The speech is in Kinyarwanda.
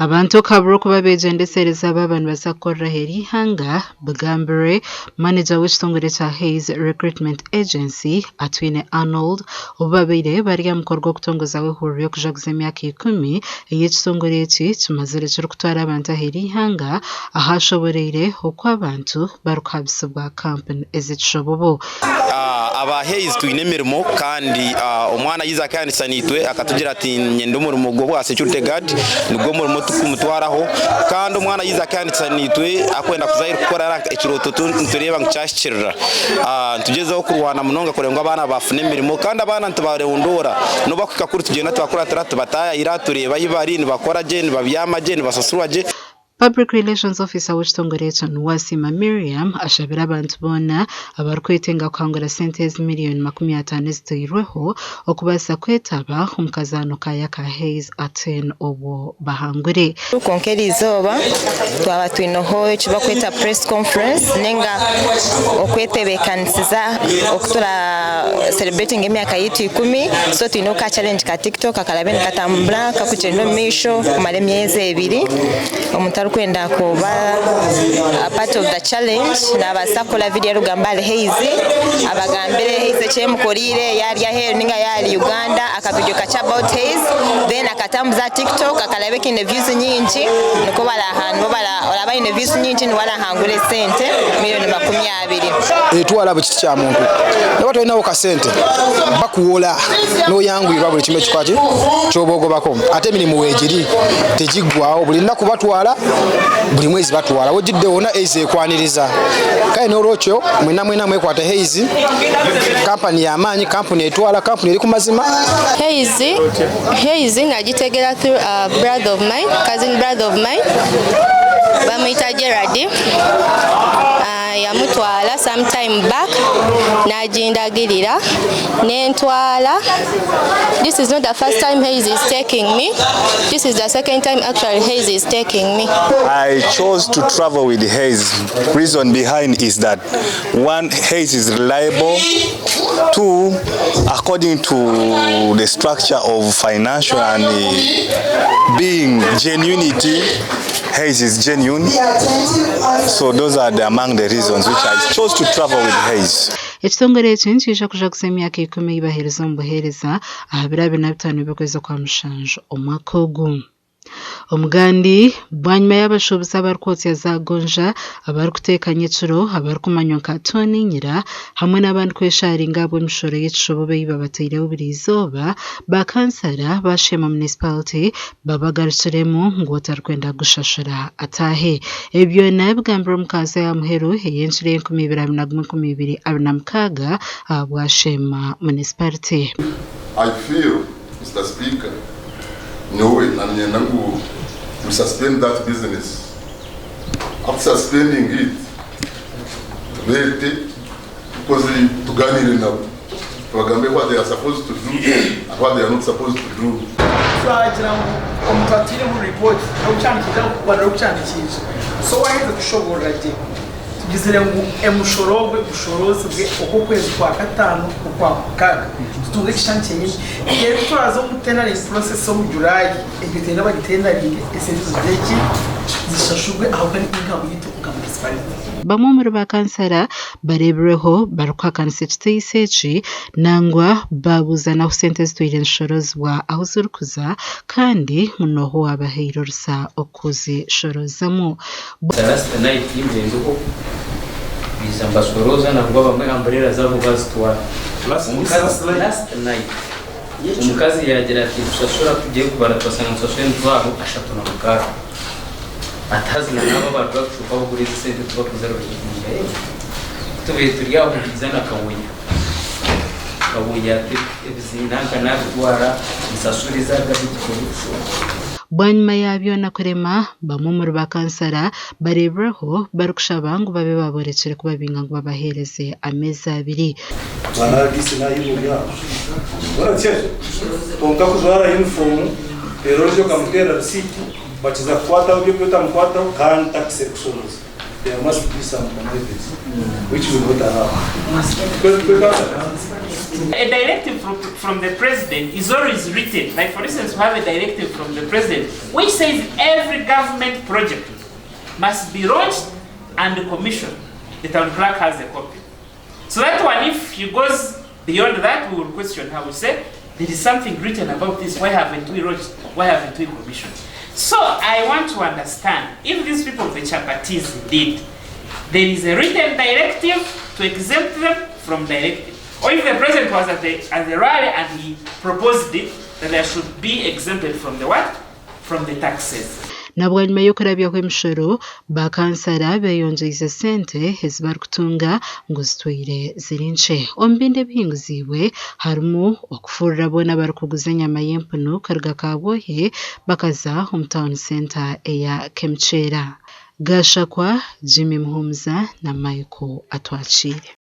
Abantu kaburo kuba begendesereza abantu basakora heri hanga Bugambere manager w'ekitongole kya Hayes Recruitment Agency Atwine Arnold obabire bari yamukorwa okutongoza w'ihuriro kujaguza emyaka 10 ey'ekitongole eki kimazire kiri kutwara abantu heri hanga ahashoboreire okwo abantu barukahabisibwa campaign ez'ekishobobo aba Hayes twine emirimo kandi omwana yiza akandisa nitwe akatugira ati nyende umurimo gwo bwa security guard nibwo murimo tukumutwaraho kandi omwana yiza akandisa nitwe akwenda kuzahira gukora ekiroto tureba ncyashikirira tugezeho kurwana munonga kurengwa abana bafune emirimo kandi abana ntibarewundora no bakwika kuri tugenda twakora tubataya ira tureba yibari ni bakora je ni babyama je ni basasurwa je. Public Relations Officer w'ekitongole kya Wasima Miriam ashabira abantu bona abarukwetenga kwangura sente miliyoni 50 zitayirweho okubasa kwetaba omukazano kaya ka Hayes Aten obo bahangure konkeri izoba twaba twinoho ekiba kweta press conference nenga okwetebekanisiza okutura celebrating emyaka yitu 10 so twino ka challenge ka TikTok akalabeni katambula kakugenda misho kumara emyezi 2 kwenda kuba a part of the challenge nabasakola video rugambale Hayes abagambire Hayes chemukorire yari yahe ninga yari Uganda akavideo kacha about Hayes then akatambuza TikTok akalabeka in views nyingi niko bala ahantu bala in views nyingi ni wala hangule sente miliyoni 20 etwala bukiti kya muntu nabato inawo ka sente bakuwola no yangu ibabule kimwe kikwaje chobogo bako ate mini muwejiri tejigwawo buli naku batwala buli mwezi batwala wojidde ona eze kwaniriza kai no rocho mwena mwekwata Hayes company ya manyi company etwala company eri kumazima Hayes ngajitegera through a brother of mine, cousin brother of mine bamwita Gerard yamutwala sometime back najindagirira nentwala. This is not the first time Hayes is taking me, this is the second time actually Hayes is taking me. I chose to travel with Hayes. Reason behind is that one, Hayes is reliable. Two, according to the structure of financial and being genuinity, Hayes is genuine. So those are among the reasons which I chose to travel with Hayes. Ekitongole ekyo kujaguza emyaka 10 ibahereza omubuhereza ahabira 25 by'okwezi kwa mushanju omwaka ogu. Omugandi bwanyuma y'abashobozi abarukotya za gonja abarukutekanya ekiro abarukumanywa nka Tony Nyira hamwe n'abandi kwesharinga ab'emishoro y'ekishobobe yibabataireho buri izoba bakansara bashema municipality babagarukiremu ngo batarikwenda gushashura atahe ebyo nabigambira omukansa ya Muheru ey'enshuro 2026 bwashema municipality. I feel, Mr. Speaker, no way, we suspend that business. After suspending it, because to garner now, what they are supposed to do and what they are not supposed to do. So I have to show right there. Gizire ngo emushorogwe ushorozwe uko kwezi kwa gatanu kwa kaga tutunge kishanche nyinyi igihe turazo mutenari process of July igitenda bagitendaringe esenzo zeki zishashugwe aho kandi ingabo yituka municipality bamwe muri bakansara barebereho barukakanisa ekiteiseeki nangwa babuzana ku sente zitwirenshorizwa aho zirukuza kandi munoho abahiro rusa okuzishorozamo. Bizambasoroza na kuba bamwe ambrera zabo bazitwara last night umukazi yagira ati dushashura tugiye kubara twasanga nsashwe twabo ashatu na mukara atazina nabo barwakushuka aho kuri sente tuba kuzero igihe tubiye turi aho bizana kabuya ebizinanga nabwara nsashuriza gabitiko. Bwanyuma yabyo nakurema bamwe muri bakansara barebereho barukushaba ngo babe baborekere kuba binga ngo babahereze amezi 2. Banagisi na yimuriya barache tonka kuzwara uniform rero ryo kamutera receipt bachiza kwata ubyo kwita mkwata kan tax exodus there must be some communities which will not allow. A directive from the president is always written. Like for instance, we have a directive from the president which says every government project must be launched and commissioned. The town clerk has a copy. So that one, if he goes beyond that, we will question how we say, there is something written about this, why haven't we launched, why haven't we commissioned? So I want to understand, if these people of the Chapatis did, there is a written directive to exempt them from directive. Or if the president was at the rally and he proposed it, that there should be exempted from the what? From the taxes. Nabwo nyuma yo kurabya kw'emishoro bakansara beyonjeize sente ezibari kutunga ngo zitwire zirinche ombinde bihinguziwe harimu okufurira bona bari kuguza enyama y'empunu karuga kabwohe bakaza omu town center eya Kemchera. Gashakwa Jimmy Muhumuza na Michael Atwachire.